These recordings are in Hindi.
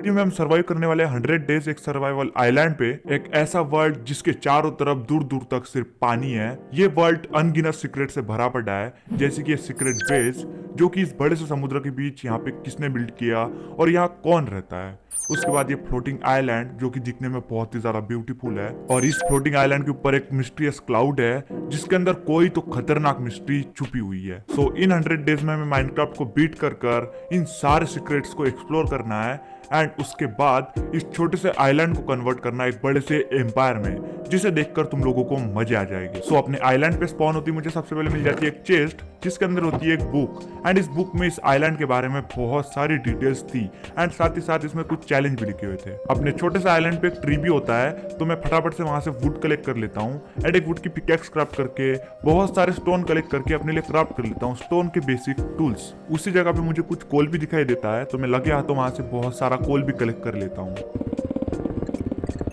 पृथ्वी में हम सर्वाइव करने वाले 100 डेज एक सर्वाइवल आइलैंड पे, एक ऐसा वर्ल्ड जिसके चारों तरफ दूर दूर तक सिर्फ पानी है। ये वर्ल्ड अनगिनत सीक्रेट से भरा पड़ा है, जैसे कि ये सीक्रेट बेस जो कि इस बड़े से समुद्र के बीच यहाँ पे किसने बिल्ड किया और यहाँ कौन रहता है। उसके बाद ये फ्लोटिंग आइलैंड जो कि दिखने में बहुत ही ज्यादा ब्यूटीफुल है, और इस फ्लोटिंग आइलैंड के ऊपर एक मिस्टीरियस क्लाउड है जिसके अंदर कोई तो खतरनाक मिस्ट्री छुपी हुई है। सो इन 100 डेज में हमें माइनक्राफ्ट को बीट कर इन सारे सीक्रेट्स को एक्सप्लोर करना है, एंड उसके बाद इस छोटे से आइलैंड को कन्वर्ट करना एक बड़े से एम्पायर में, जिसे देखकर तुम लोगों को मजा आ जाएगी। सो अपने आइलैंड पे स्पॉन होती मुझे सबसे पहले मिल जाती है एक चेस्ट जिसके अंदर होती है एक बुक, एंड इस बुक में इस आइलैंड के बारे में बहुत सारी डिटेल्स थी, एंड साथ ही साथ इसमें कुछ चैलेंज भी लिखे हुए थे। अपने छोटे से आइलैंड पे एक ट्री भी होता है, तो मैं फटाफट से वहां से वुड कलेक्ट कर लेता हूँ, एंड एक वुड की पिकैक्स क्राफ्ट करके बहुत सारे स्टोन कलेक्ट करके अपने लिए क्राफ्ट कर लेता हूँ स्टोन के बेसिक टूल्स। उसी जगह पे मुझे कुछ कोल भी दिखाई देता है, तो मैं लगे हाथों वहां से बहुत सारा कोल भी कलेक्ट कर लेता हूँ।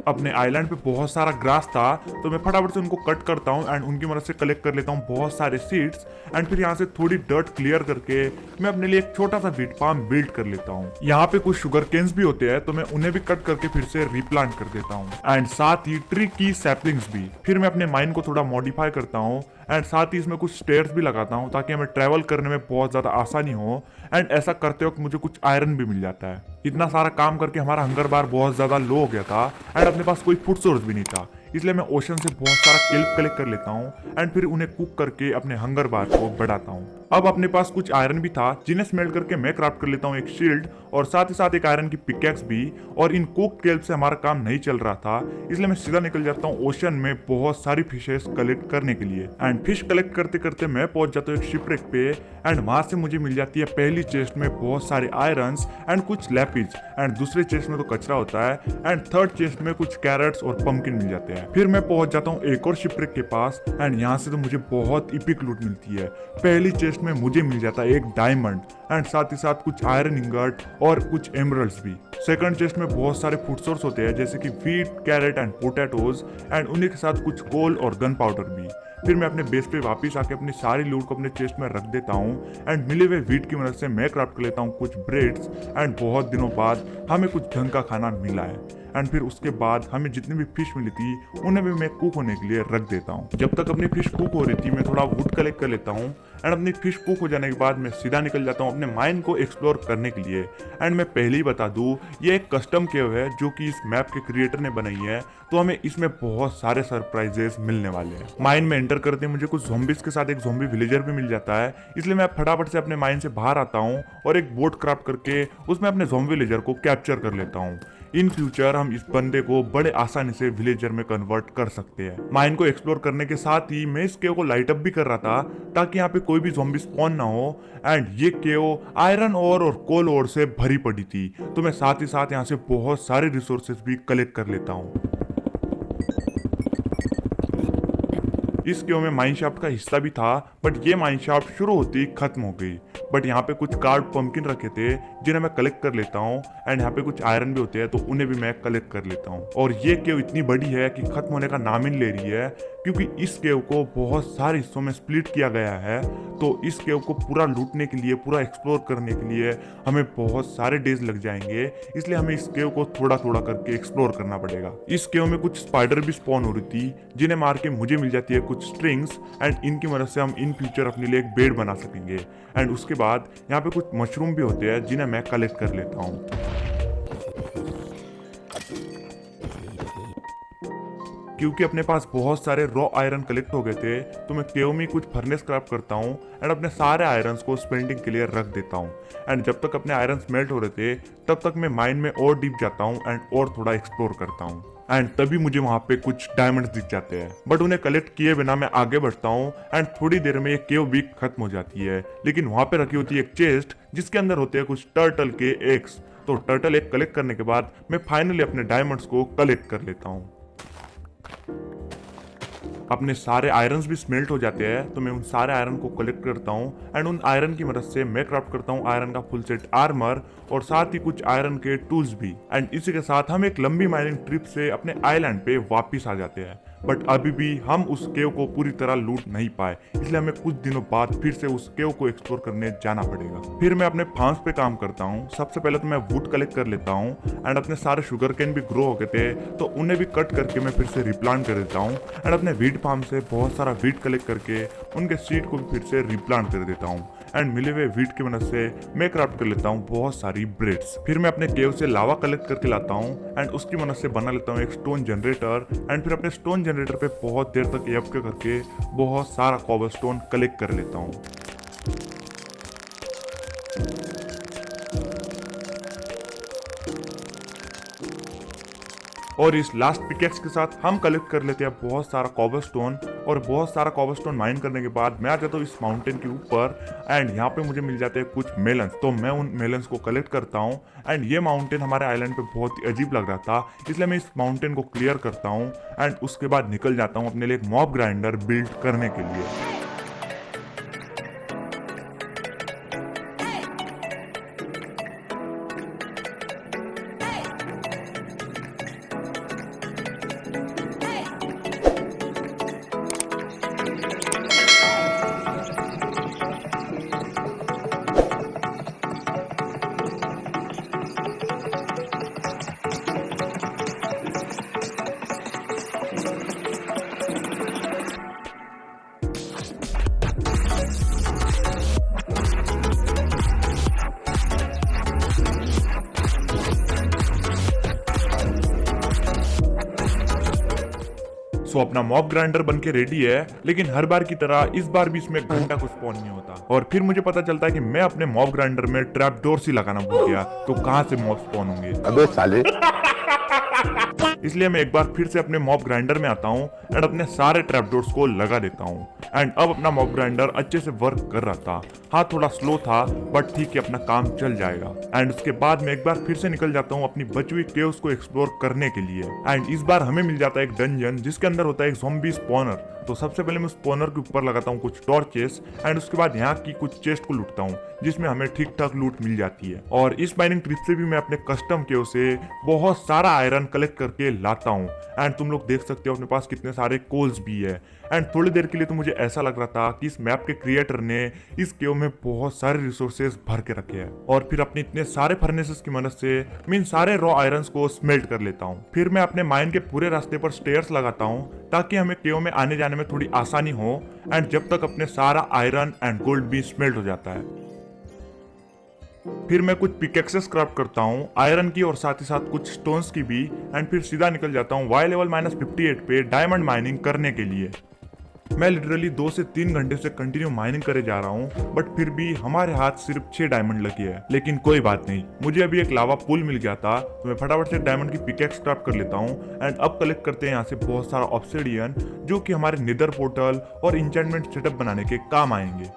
अपने आइलैंड पे बहुत सारा ग्रास था, तो मैं फटाफट से उनको कट करता हूँ एंड उनकी मदद से कलेक्ट कर लेता हूँ बहुत सारे सीड्स, एंड फिर यहाँ से थोड़ी डर्ट क्लियर करके मैं अपने लिए एक छोटा सा व्हीट फार्म बिल्ड कर लेता हूँ। यहाँ पे कुछ शुगर केन्स भी होते हैं, तो मैं उन्हें भी कट करके फिर से रिप्लांट कर देता हूँ, एंड साथ ही ट्री की सैपलिंग्स भी। फिर मैं अपने माइंड को थोड़ा मॉडिफाई करता हूँ, एंड साथ ही इसमें कुछ स्टेयर्स भी लगाता हूँ ताकि हमें ट्रैवल करने में बहुत ज्यादा आसानी हो, एंड ऐसा करते वक्त मुझे कुछ आयरन भी मिल जाता है। इतना सारा काम करके हमारा हंगर बार बहुत ज्यादा लो हो गया था, एंड अपने पास कोई फूड सोर्स भी नहीं था, इसलिए मैं ओशन से बहुत सारा केल्प कलेक्ट कर लेता हूँ, एंड फिर उन्हें कुक करके अपने हंगर बार को बढ़ाता हूँ। अब अपने पास कुछ आयरन भी था जिन्हें स्मेल्ट करके मैं क्राफ्ट कर लेता हूँ एक शील्ड, और साथ ही साथ एक आयरन की पिकैक्स भी। और इन कुक केल्प से हमारा काम नहीं चल रहा था, इसलिए मैं सीधा निकल जाता हूँ ओशन में बहुत सारी फिशेस कलेक्ट करने के लिए, एंड फिश कलेक्ट करते करते मैं पहुंच जाता हूँ एक शिपरेक पे, एंड वहां से मुझे मिल जाती है पहली चेस्ट में बहुत सारे आयरन्स एंड कुछ लैपिज, एंड दूसरे चेस्ट में तो कचरा होता है, एंड थर्ड चेस्ट में कुछ कैरेट्स और पंपकिन मिल जाते हैं। फिर मैं पहुंच जाता हूँ एक और शिपरेक के पास, एंड यहाँ से तो मुझे बहुत इपिक लूट मिलती है। पहली चेस्ट में मुझे मिल जाता है एक डायमंड, एंड साथ ही साथ कुछ आयरन इंगट और कुछ एमरल्ड्स भी। सेकंड चेस्ट में बहुत सारे फूड सोर्स होते हैं जैसे कि wheat, carrot and potatoes, and उन्हीं के साथ कुछ कोल और गन पाउडर भी। फिर मैं अपने बेस पे वापस आके अपनी सारी लूट को अपने चेस्ट में रख देता हूँ, एंड मिले हुए व्हीट की मदद से मैं क्राफ्ट कर लेता हूँ कुछ ब्रेड्स, एंड बहुत दिनों बाद हमें कुछ ढंग का खाना मिला है। एंड फिर उसके बाद हमें जितनी भी फिश मिली थी उन्हें भी मैं कुक होने के लिए रख देता हूँ। जब तक अपनी फिश कुक हो रही थी मैं थोड़ा वुड कलेक्ट कर लेता हूँ, एंड अपनी फिश कुक हो जाने के बाद मैं सीधा निकल जाता हूँ अपने माइंड को एक्सप्लोर करने के लिए। एंड मैं पहले ही बता दूँ, ये एक कस्टम केव है जो कि इस मैप के क्रिएटर ने बनाई है, तो हमें इसमें बहुत सारे सरप्राइजेस मिलने वाले हैं। माइंड में एंटर करते मुझे कुछ ज़ॉम्बीज के साथ एक ज़ॉम्बी विलेजर भी मिल जाता है, इसलिए मैं फटाफट से अपने माइंड से बाहर आता हूँ और एक बोट क्राफ्ट करके उसमें अपने ज़ॉम्बी विलेजर को कैप्चर कर लेता हूँ। इन फ्यूचर हम इस बंदे को बड़े आसानी से विलेजर में कन्वर्ट कर सकते हैं। माइंड को एक्सप्लोर करने के साथ ही मैं इस केव को लाइट अप भी कर रहा था ताकि यहाँ पे कोई भी ज़ॉम्बी स्पॉन ना हो, एंड ये केव आयरन और कोल ओर से भरी पड़ी थी, तो मैं साथ ही साथ यहाँ से बहुत सारे रिसोर्सेज भी कलेक्ट कर लेता हूँ। इस केव में माइनशाफ्ट का हिस्सा भी था, बट ये माइनशाफ्ट शुरू होती ही खत्म हो गई। बट यहाँ पे कुछ कार्ड पंपकिन रखे थे जिन्हें मैं कलेक्ट कर लेता हूँ, एंड यहाँ पे कुछ आयरन भी होते हैं तो उन्हें भी मैं कलेक्ट कर लेता हूँ। और ये केव इतनी बड़ी है कि खत्म होने का नाम ही नहीं ले रही है, क्योंकि इस केव को बहुत सारे हिस्सों में स्प्लिट किया गया है। तो इस केव को पूरा लूटने के लिए, पूरा एक्सप्लोर करने के लिए हमें बहुत सारे डेज लग जाएंगे, इसलिए हमें इस केव को थोड़ा थोड़ा करके एक्सप्लोर करना पड़ेगा। इस केव में कुछ स्पाइडर भी स्पॉन हो रही थी जिन्हें मार के मुझे मिल जाती है कुछ स्ट्रिंग्स, एंड इनकी मदद से हम इन फ्यूचर अपने लिए एक बेड बना सकेंगे। एंड उसके बाद यहाँ पे कुछ मशरूम भी होते हैं जिन्हें मैं कलेक्ट कर लेता हूँ। क्योंकि अपने पास बहुत सारे रॉ आयरन कलेक्ट हो गए थे, तो मैं केव में कुछ फर्नेस क्राफ्ट करता हूँ एंड अपने सारे आयरन्स को स्मेल्टिंग के लिए रख देता हूँ। एंड जब तक अपने आयरन स्मेल्ट हो रहे थे तब तक मैं माइंड में और डीप जाता हूँ एंड और थोड़ा एक्सप्लोर करता हूँ। एंड तभी मुझे वहां पे कुछ डायमंड्स दिख जाते हैं, बट उन्हें कलेक्ट किए बिना मैं आगे बढ़ता हूँ, एंड थोड़ी देर में ये केव भी खत्म हो जाती है। लेकिन वहां पे रखी होती है एक चेस्ट जिसके अंदर होते हैं कुछ टर्टल के एग्स। तो टर्टल एग कलेक्ट करने के बाद मैं फाइनली अपने डायमंड्स को कलेक्ट कर लेता हूँ। अपने सारे आयरन्स भी स्मेल्ट हो जाते हैं, तो मैं उन सारे आयरन को कलेक्ट करता हूँ एंड उन आयरन की मदद से मैं क्राफ्ट करता हूँ आयरन का फुल सेट आर्मर और साथ ही कुछ आयरन के टूल्स भी। एंड इसी के साथ हम एक लंबी माइनिंग ट्रिप से अपने आइलैंड पे वापिस आ जाते हैं। बट अभी भी हम उस केव को पूरी तरह लूट नहीं पाए, इसलिए हमें कुछ दिनों बाद फिर से उस केव को एक्सप्लोर करने जाना पड़ेगा। फिर मैं अपने फार्म्स पे काम करता हूँ। सबसे पहले तो मैं वुड कलेक्ट कर लेता हूँ एंड अपने सारे शुगर केन भी ग्रो हो गए थे तो उन्हें भी कट करके मैं फिर से रिप्लांट कर देता हूँ एंड अपने वीट फार्म से बहुत सारा वीट कलेक्ट करके उनके सीड को भी फिर से रिप्लांट कर देता हूँ एंड मिले हुए वीट की मदद से मैं क्राफ्ट कर लेता हूँ बहुत सारी ब्रेड्स। फिर मैं अपने केव से लावा कलेक्ट करके लाता हूँ एंड उसकी मदद से बना लेता हूँ एक स्टोन जनरेटर एंड फिर अपने स्टोन जनरेटर पे बहुत देर तक एफ करके बहुत सारा कॉबलस्टोन कलेक्ट कर लेता हूँ। और इस लास्ट पिकेक्स के साथ हम कलेक्ट कर लेते हैं बहुत सारा कॉबलस्टोन और बहुत सारा कॉबलस्टोन माइन करने के बाद मैं आ जाता हूँ इस माउंटेन के ऊपर एंड यहाँ पे मुझे मिल जाते हैं कुछ मेलन्स, तो मैं उन मेलन्स को कलेक्ट करता हूँ एंड ये माउंटेन हमारे आइलैंड पे बहुत ही अजीब लग रहा था, इसलिए मैं इस माउंटेन को क्लियर करता हूँ एंड उसके बाद निकल जाता हूँ अपने लिए एक मॉब ग्राइंडर बिल्ड करने के लिए। सो अपना मॉब ग्राइंडर बनके रेडी है, लेकिन हर बार की तरह इस बार भी इसमें घंटा कुछ स्पॉन नहीं होता और फिर मुझे पता चलता है कि मैं अपने मॉब ग्राइंडर में ट्रैप डोर ही लगाना भूल गया, तो कहां से मॉब स्पॉन होंगे। अबे साले। इसलिए मैं एक बार फिर से अपने मॉब ग्राइंडर में आता हूँ एंड अपने सारे ट्रैप डोर्स को लगा देता हूँ एंड अब अपना मॉब ग्राइंडर अच्छे से वर्क कर रहा था। हाँ थोड़ा स्लो था बट ठीक है, अपना काम चल जाएगा। एंड उसके बाद मैं एक बार फिर से निकल जाता हूँ अपनी बची हुई केव्स को एक्सप्लोर करने के लिए एंड इस बार हमें मिल जाता है एक डंजन जिसके अंदर होता है एक ज़ॉम्बी स्पॉनर। तो सबसे पहले मैं स्पॉनर के ऊपर लगाता हूँ कुछ टॉर्चेस एंड उसके बाद यहाँ की कुछ चेस्ट को लूटता हूँ जिसमें हमें ठीक ठाक लूट मिल जाती है। और इस माइनिंग ट्रिप से भी मैं अपने कस्टम केव से बहुत सारा आयरन कलेक्ट करके लाता हूँ एंड तुम लोग देख सकते हो अपने पास कितने सारे कोल्स भी है। एंड थोड़ी देर के लिए तो मुझे ऐसा लग रहा था कि इस मैप के क्रिएटर ने इस केव में बहुत सारे रिसोर्सेज भर के रखे हैं और फिर अपने इतने सारे फर्नेसेस की मदद से मैं इन सारे रॉ आयरन्स को स्मेल्ट कर लेता हूँ। फिर मैं अपने माइन के पूरे रास्ते पर स्टेयर्स लगाता हूँ ताकि हमें केव में आने जाने में थोड़ी आसानी हो एंड जब तक अपने सारा आयरन एंड गोल्ड भी स्मेल्ट हो जाता है। फिर मैं कुछ पिकेक्सेस क्राफ्ट करता हूँ आयरन की और साथ ही साथ कुछ स्टोन्स की भी एंड फिर सीधा निकल जाता हूँ वाई लेवल -58 पे डायमंड माइनिंग करने के लिए। मैं लिटरली 2 से 3 घंटे से कंटिन्यू माइनिंग करे जा रहा हूँ बट फिर भी हमारे हाथ सिर्फ 6 डायमंड लगे हैं, लेकिन कोई बात नहीं, मुझे अभी एक लावा पुल मिल गया था तो मैं फटाफट से डायमंड की पिकेक्स क्राफ्ट कर लेता हूँ एंड अब कलेक्ट करते हैं यहाँ से बहुत सारा ऑब्सिडियन जो कि हमारे निदर पोर्टल और इंचेंटमेंट सेटअप बनाने के काम आएंगे।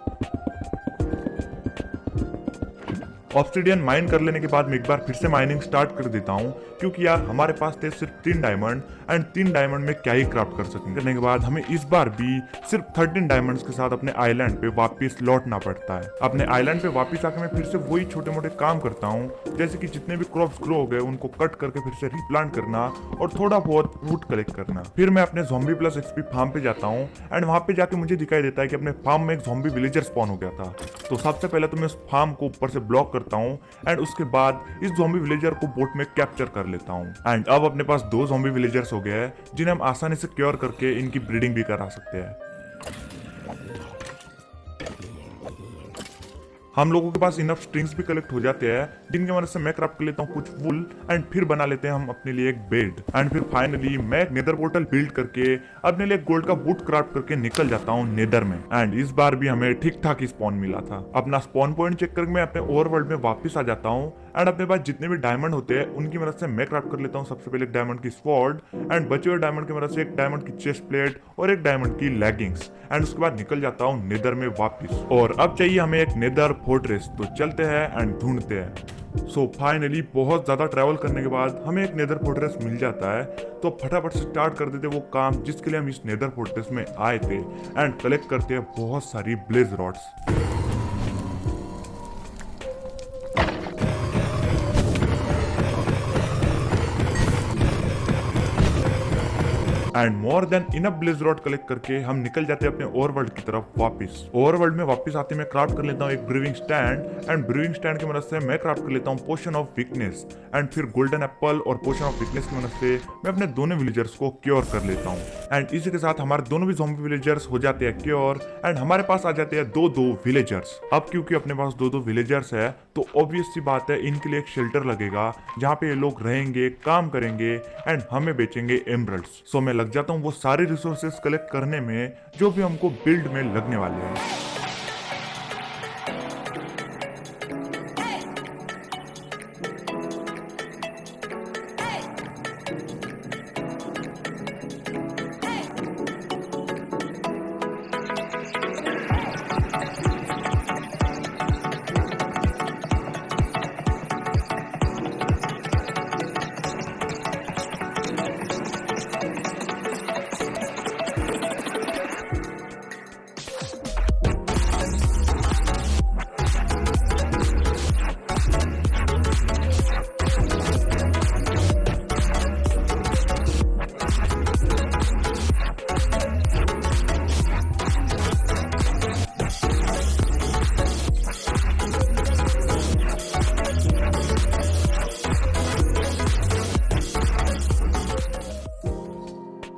ऑब्सिडियन माइन कर लेने के बाद मैं एक बार फिर से माइनिंग स्टार्ट कर देता हूँ क्योंकि यार हमारे पास थे सिर्फ 3 डायमंड एंड 3 डायमंड में क्या ही क्राफ्ट कर सकेंगे। करने के बाद हमें इस बार भी सिर्फ 13 डायमंड्स के साथ अपने आइलैंड पे वापस लौटना पड़ता है। अपने आइलैंड पे वापस आके मैं फिर से वही छोटे मोटे काम करता हूँ जैसे कि जितने भी क्रॉप्स ग्रो हो गए उनको कट करके फिर से रिप्लांट करना और थोड़ा बहुत वुड कलेक्ट करना। फिर मैं अपने ज़ॉम्बी प्लस एक्सपी फार्म पे जाता हूँ एंड वहाँ पे जाके मुझे दिखाई देता है कि अपने फार्म में एक ज़ॉम्बी विलेजर स्पॉन हो गया था। तो सबसे पहले तो मैं उस फार्म को ऊपर से ब्लॉक करता हूँ एंड उसके बाद इस ज़ॉम्बी विलेजर को बोट में कैप्चर कर लेता हूँ एंड अब अपने पास 2 ज़ॉम्बी विलेजर्स हो गए हैं जिन्हें हम आसानी से क्योर करके इनकी ब्रीडिंग भी करा सकते हैं। हम लोगों के पास इनफ स्ट्रिंग्स भी कलेक्ट हो जाते हैं जिनकी मदद से मैं क्राफ्ट कर लेता हूँ कुछ वुल एंड फिर बना लेते हैं हम अपने लिए एक बेड एंड फिर फाइनली मैं एक नेदर पोर्टल बिल्ड करके अपने लिए गोल्ड का बूट क्राफ्ट करके निकल जाता हूँ नेदर में एंड इस बार भी हमें ठीक ठाक ही स्पॉन मिला था। अपना स्पॉन पॉइंट चेक करके मैं अपने ओवरवर्ल्ड में वापस आ जाता हूँ एंड अपने पास जितने भी डायमंड होते हैं उनकी मदद से मैं क्राफ्ट कर लेता हूँ सबसे पहले एक डायमंड की स्वॉर्ड एंड बचे हुए डायमंड की मदद से एक डायमंड की चेस्ट प्लेट और एक डायमंड की लेगिंग्स एंड उसके बाद निकल जाता हूँ नेदर में वापस। और अब चाहिए हमें एक नेदर फोर्ट्रेस, तो चलते हैं एंड ढूंढते हैं। सो फाइनली बहुत ज्यादा ट्रैवल करने के बाद हमें एक नेदर फोर्ट्रेस मिल जाता है, तो फटाफट से स्टार्ट कर देते वो काम जिसके लिए हम इस नेदर फोर्ट्रेस में आए थे एंड कलेक्ट करते हैं बहुत सारी blaze rods. And more than enough blaze rod collect करके हम निकल जाते हैं अपने ओवरवर्ल्ड की तरफ वापस। ओवरवर्ल्ड में वापस आते मैं क्राफ्ट कर लेता हूँ एक brewing stand, and brewing stand की मदद से मैं क्राफ्ट कर लेता हूँ पोशन ऑफ वीकनेस, एंड फिर गोल्डन एप्पल और पोशन ऑफ वीकनेस की मदद से मैं अपने दोनों विलेजर्स को क्योर कर लेता हूँ। एंड इसी के साथ हमारे दोनों भी ज़ॉम्बी विलेजर्स हो जाते हैं क्योर, एंड हमारे पास आ जाते हैं दो विलेजर्स। अब क्योंकि अपने पास दो विलेजर्स है तो ऑब्वियस सी बात है इनके लिए एक शेल्टर लगेगा जहाँ पे ये लोग रहेंगे, काम करेंगे एंड हमें बेचेंगे एमरल्ड्स। सो मैं लग जाता हूँ वो सारे रिसोर्सेस कलेक्ट करने में जो भी हमको बिल्ड में लगने वाले हैं।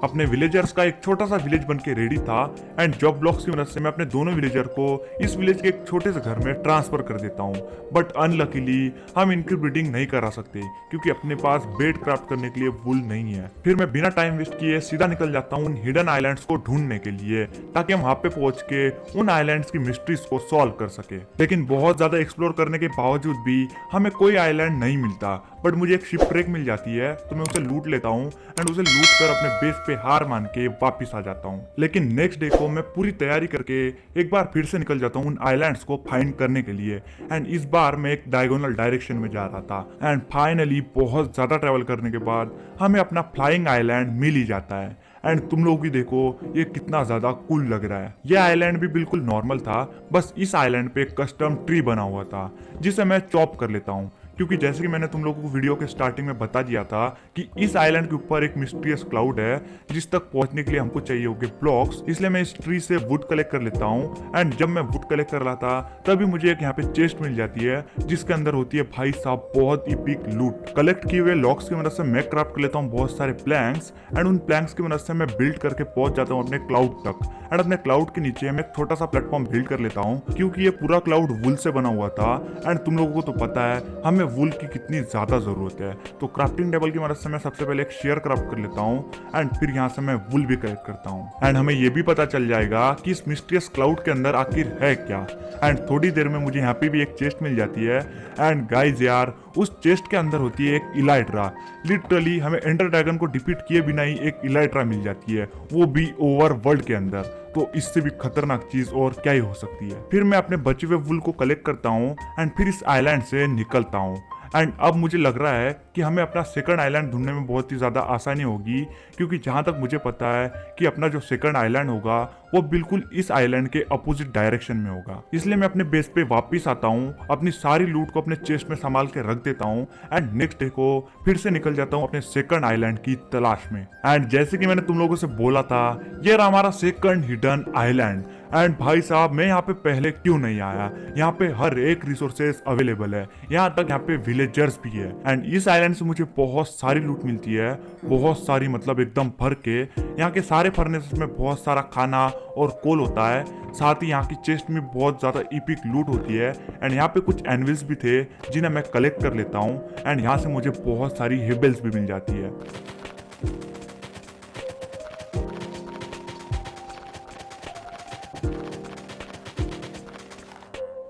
अपने विलेजर्स का एक छोटा सा विलेज बन के रेडी था, एंड जॉब ब्लॉक्स की मदद से मैं अपने दोनों विलेजर को इस विलेज के एक छोटे से घर में ट्रांसफर कर देता हूँ। बट अनलकीली हम इनकी ब्रीडिंग नहीं करा सकते क्योंकि अपने पास बेड क्राफ्ट करने के लिए वुल नहीं है। फिर मैं बिना टाइम वेस्ट किए सीधा निकल जाता हूँ उन हिडन आइलैंड्स को ढूंढने के लिए, ताकि हम वहां पे पहुंच के उन आइलैंड्स की मिस्ट्रीज को सॉल्व कर सके। लेकिन बहुत ज्यादा एक्सप्लोर करने के बावजूद भी हमें कोई आइलैंड नहीं मिलता। बट मुझे एक शिपरेक मिल जाती है तो मैं उसे लूट लेता हूँ, एंड उसे लूट कर अपने बेस पे हार मान के वापिस आ जाता हूँ। लेकिन नेक्स्ट डे को मैं पूरी तैयारी करके एक बार फिर से निकल जाता हूँ उन आइलैंड्स को फाइंड करने के लिए, एंड इस बार मैं एक डायगोनल डायरेक्शन में जा रहा था। एंड फाइनली बहुत ज्यादा ट्रेवल करने के बाद हमें अपना फ्लाइंग आइलैंड मिल ही जाता है। एंड तुम लोग भी देखो ये कितना ज्यादा कूल लग रहा है। ये आइलैंड भी बिल्कुल नॉर्मल था, बस इस आइलैंड पे कस्टम ट्री बना हुआ था जिसे मैं चॉप कर लेता हूँ, क्योंकि जैसे कि मैंने तुम लोगों को वीडियो के स्टार्टिंग में बता दिया था कि इस आइलैंड के ऊपर एक मिस्टीरियस क्लाउड है जिस तक पहुंचने के लिए हमको चाहिए होंगे ब्लॉक्स। इसलिए मैं इस ट्री से वुड कलेक्ट कर लेता हूँ, एंड जब मैं वुड कलेक्ट कर रहा था तभी मुझे एक यहाँ पे चेस्ट मिल जाती है जिसके अंदर होती है भाई साहब बहुत इपिक लूट। कलेक्ट किए हुए लॉक्स की मदद से मैं क्राफ्ट कर लेता हूँ बहुत सारे प्लैंक्स, एंड उन प्लैंक्स की मदद से मैं बिल्ड करके पहुंच जाता हूँ अपने क्लाउड तक। एंड अपने क्लाउड के नीचे मैं एक छोटा सा प्लेटफॉर्म बिल्ड कर लेता हूँ क्योंकि ये पूरा क्लाउड वुल से बना हुआ था, एंड तुम लोगों को तो पता है हमें वुल की कितनी ज्यादा जरूरत है। तो क्राफ्टिंग टेबल की मदद से मैं सबसे पहले एक शेयर क्राफ्ट कर लेता हूँ, एंड फिर यहाँ से मैं वुल भी कलेक्ट करता हूँ। एंड हमें ये भी पता चल जाएगा कि इस मिस्टीरियस क्लाउड के अंदर आखिर है क्या। एंड थोड़ी देर में मुझे यहाँ पे भी एक चेस्ट मिल जाती है, एंड गाइज यार उस चेस्ट के अंदर होती है एक इलाइट्रा। लिटरली हमें एंडर ड्रैगन को डिफीट किए बिना ही एक इलाइट्रा मिल जाती है, वो भी ओवर वर्ल्ड के अंदर। तो इससे भी खतरनाक चीज और क्या ही हो सकती है। फिर मैं अपने बचे हुए वुल को कलेक्ट करता हूँ, एंड फिर इस आइलैंड से निकलता हूँ। एंड अब मुझे लग रहा है कि हमें अपना सेकंड आइलैंड ढूंढने में बहुत ही ज़्यादा आसानी होगी, क्योंकि जहाँ तक मुझे पता है कि अपना जो सेकंड आइलैंड होगा वो बिल्कुल इस आइलैंड के अपोजिट डायरेक्शन में होगा। इसलिए मैं अपने बेस पे वापस आता हूँ, अपनी सारी लूट को अपने चेस्ट में संभाल के रख देता हूँ, एंड नेक्स्ट डे को फिर से निकल जाता हूँ अपने सेकंड आइलैंड की तलाश में। एंड जैसे कि मैंने तुम लोगों से बोला था ये रहा हमारा सेकंड हिडन आइलैंड। एंड भाई साहब मैं यहाँ पे पहले क्यों नहीं आया, यहाँ पे हर एक रिसोर्सेस अवेलेबल है, यहाँ तक यहाँ पे विलेजर्स भी है। एंड इस आइलैंड से मुझे बहुत सारी लूट मिलती है, बहुत सारी मतलब एकदम भर के। यहाँ के सारे फर्नेसेस में बहुत सारा खाना और कोल होता है, साथ ही यहाँ की चेस्ट में बहुत ज्यादा इपिक लूट होती है। एंड यहाँ पे कुछ एनविल्स भी थे जिन्हें मैं कलेक्ट कर लेता हूँ, एंड यहाँ से मुझे बहुत सारी हेबल्स भी मिल जाती है।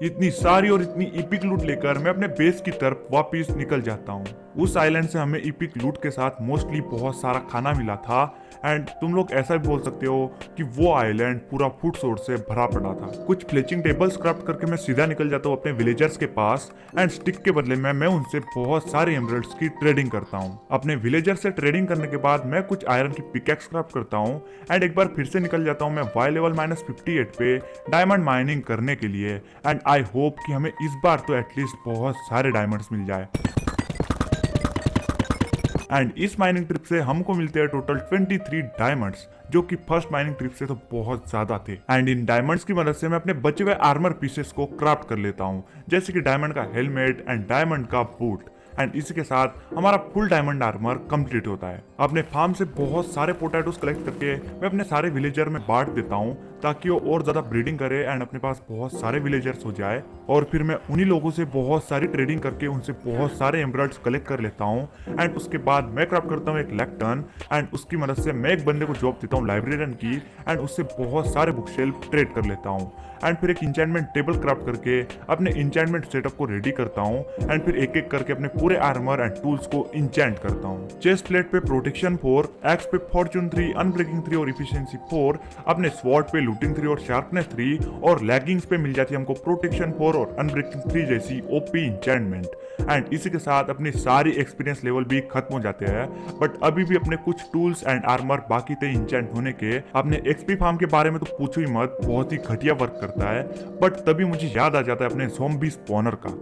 इतनी सारी और इतनी इपिक लूट लेकर मैं अपने बेस की तरफ वापस निकल जाता हूँ। उस आइलैंड से हमें इपिक लूट के साथ मोस्टली बहुत सारा खाना मिला था, एंड तुम लोग ऐसा भी बोल सकते हो कि वो आइलैंड पूरा फूड सोर्स से भरा पड़ा था। कुछ फ्लेचिंग टेबल्स क्राफ्ट करके मैं सीधा निकल जाता हूँ अपने विलेजर्स के पास, एंड स्टिक के बदले में मैं उनसे बहुत सारे एमरल्ड्स की ट्रेडिंग करता हूँ। अपने विलेजर से ट्रेडिंग करने के बाद मैं कुछ आयरन की पिकैक्स क्राफ्ट करता हूँ, एंड एक बार फिर से निकल जाता हूँ मैं वाई लेवल -58 पे डायमंड माइनिंग करने के लिए। एंड आई होप कि हमें इस बार तो एटलीस्ट बहुत सारे डायमंड्स मिल जाए। एंड इस माइनिंग ट्रिप से हमको मिलते हैं टोटल 23 डायमंड्स, जो कि फर्स्ट माइनिंग ट्रिप से तो बहुत ज्यादा थे। एंड इन डायमंड्स की मदद से मैं अपने बचे हुए आर्मर पीसेस को क्राफ्ट कर लेता हूँ, जैसे कि डायमंड का हेलमेट एंड डायमंड का बूट। एंड इसी के साथ हमारा फुल डायमंड आर्मर कंप्लीट होता है। अपने फार्म से बहुत सारे पोटैटोस कलेक्ट करके मैं अपने सारे विलेजर में बांट देता हूँ, ताकि वो और ज्यादा ब्रीडिंग करे एंड अपने पास बहुत सारे विलेजर्स हो जाए। और फिर मैं उन्हीं लोगों से बहुत सारी ट्रेडिंग करके उनसे बहुत सारे एमराल्ड्स कलेक्ट कर लेता हूँ। एंड उसके बाद मैं क्राफ्ट करता हूँ एक लेक्टर्न, एंड उसकी मदद से मैं एक बंदे को जॉब देता हूँ लाइब्रेरियन की, एंड उससे बहुत सारे बुक शेल्फ ट्रेड कर लेता हूँ। एंड फिर एक इंचेंटमेंट टेबल क्राफ्ट करके अपने इंचेंटमेंट सेटअप को रेडी करता हूँ। एंड फिर एक एक करके अपने पूरे आर्मर एंड टूल्स को इंचेंट करता हूँ। चेस्ट प्लेट पे प्रोटेक्शन 4, एक्स पे फॉर्चून 3, अनब्रेकिंग 3 और इफिशिएंसी 4, अपने स्वॉर्ड पे लूटिंग 3 और शार्पनेस 3, और लेगिंग्स पे मिल जाती है हमको प्रोटेक्शन 4 और अनब्रेकिंग 3 जैसी ओपी इंचेंटमेंट। एंड इसी के साथ अपनी सारी एक्सपीरियंस लेवल भी खत्म हो जाते हैं, बट अभी भी अपने कुछ टूल्स एंड आर्मर बाकी थे इंचेंट होने के। अपने एक्सपी फार्म के बारे में तो पूछो ही मत, बहुत ही घटिया वर्क करता है। बट तभी मुझे याद आ जाता है अपने ज़ॉम्बी स्पॉनर का।